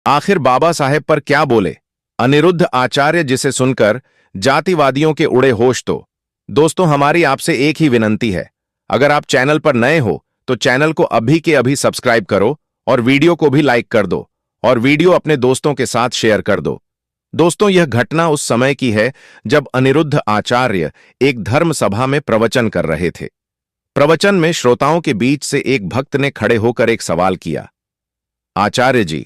आखिर बाबा साहेब पर क्या बोले अनिरुद्ध आचार्य, जिसे सुनकर जातिवादियों के उड़े होश। तो दोस्तों, हमारी आपसे एक ही विनंती है, अगर आप चैनल पर नए हो तो चैनल को अभी के अभी सब्सक्राइब करो और वीडियो को भी लाइक कर दो और वीडियो अपने दोस्तों के साथ शेयर कर दो। दोस्तों, यह घटना उस समय की है जब अनिरुद्ध आचार्य एक धर्म सभा में प्रवचन कर रहे थे। प्रवचन में श्रोताओं के बीच से एक भक्त ने खड़े होकर एक सवाल किया, आचार्य जी,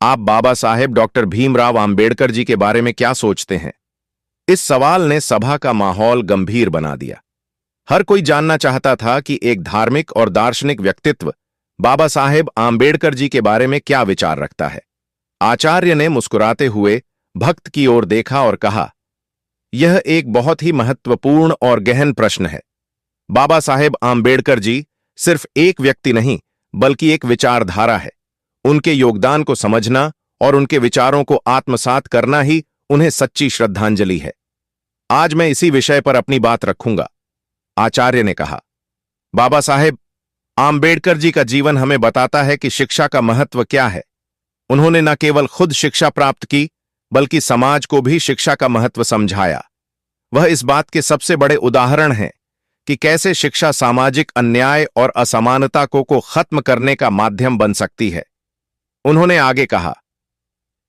आप बाबा साहेब डॉक्टर भीमराव आंबेडकर जी के बारे में क्या सोचते हैं? इस सवाल ने सभा का माहौल गंभीर बना दिया। हर कोई जानना चाहता था कि एक धार्मिक और दार्शनिक व्यक्तित्व बाबा साहेब आंबेडकर जी के बारे में क्या विचार रखता है। आचार्य ने मुस्कुराते हुए भक्त की ओर देखा और कहा, यह एक बहुत ही महत्वपूर्ण और गहन प्रश्न है। बाबा साहेब आंबेडकर जी सिर्फ एक व्यक्ति नहीं, बल्कि एक विचारधारा है। उनके योगदान को समझना और उनके विचारों को आत्मसात करना ही उन्हें सच्ची श्रद्धांजलि है। आज मैं इसी विषय पर अपनी बात रखूंगा। आचार्य ने कहा, बाबा साहेब आंबेडकर जी का जीवन हमें बताता है कि शिक्षा का महत्व क्या है। उन्होंने न केवल खुद शिक्षा प्राप्त की, बल्कि समाज को भी शिक्षा का महत्व समझाया। वह इस बात के सबसे बड़े उदाहरण हैं कि कैसे शिक्षा सामाजिक अन्याय और असमानता को खत्म करने का माध्यम बन सकती है। उन्होंने आगे कहा,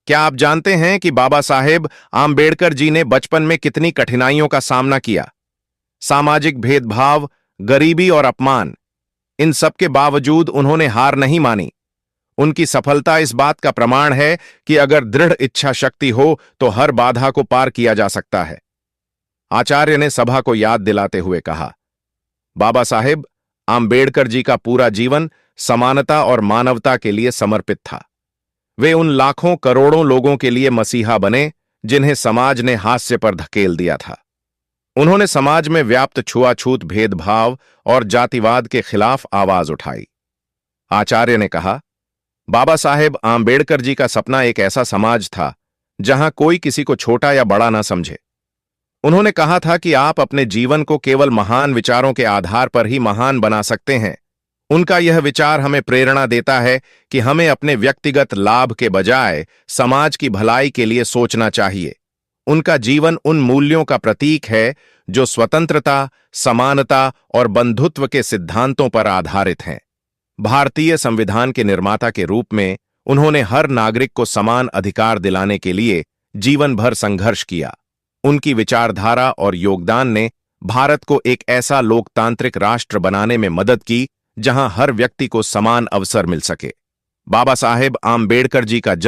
क्या आप जानते हैं कि बाबा साहेब आंबेडकर जी ने बचपन में कितनी कठिनाइयों का सामना किया? सामाजिक भेदभाव, गरीबी और अपमान, इन सब के बावजूद उन्होंने हार नहीं मानी। उनकी सफलता इस बात का प्रमाण है कि अगर दृढ़ इच्छा शक्ति हो तो हर बाधा को पार किया जा सकता है। आचार्य ने सभा को याद दिलाते हुए कहा, बाबा साहेब आंबेडकर जी का पूरा जीवन समानता और मानवता के लिए समर्पित था। वे उन लाखों करोड़ों लोगों के लिए मसीहा बने जिन्हें समाज ने हास्य पर धकेल दिया था। उन्होंने समाज में व्याप्त छुआछूत, भेदभाव और जातिवाद के खिलाफ आवाज उठाई। आचार्य ने कहा, बाबा साहेब आंबेडकर जी का सपना एक ऐसा समाज था जहां कोई किसी को छोटा या बड़ा ना समझे। उन्होंने कहा था कि आप अपने जीवन को केवल महान विचारों के आधार पर ही महान बना सकते हैं। उनका यह विचार हमें प्रेरणा देता है कि हमें अपने व्यक्तिगत लाभ के बजाय समाज की भलाई के लिए सोचना चाहिए। उनका जीवन उन मूल्यों का प्रतीक है जो स्वतंत्रता, समानता और बंधुत्व के सिद्धांतों पर आधारित हैं। भारतीय संविधान के निर्माता के रूप में उन्होंने हर नागरिक को समान अधिकार दिलाने के लिए जीवन भर संघर्ष किया। उनकी विचारधारा और योगदान ने भारत को एक ऐसा लोकतांत्रिक राष्ट्र बनाने में मदद की जहां हर व्यक्ति को समान अवसर मिल सके। बाबा साहेब आंबेडकर जी का जन्म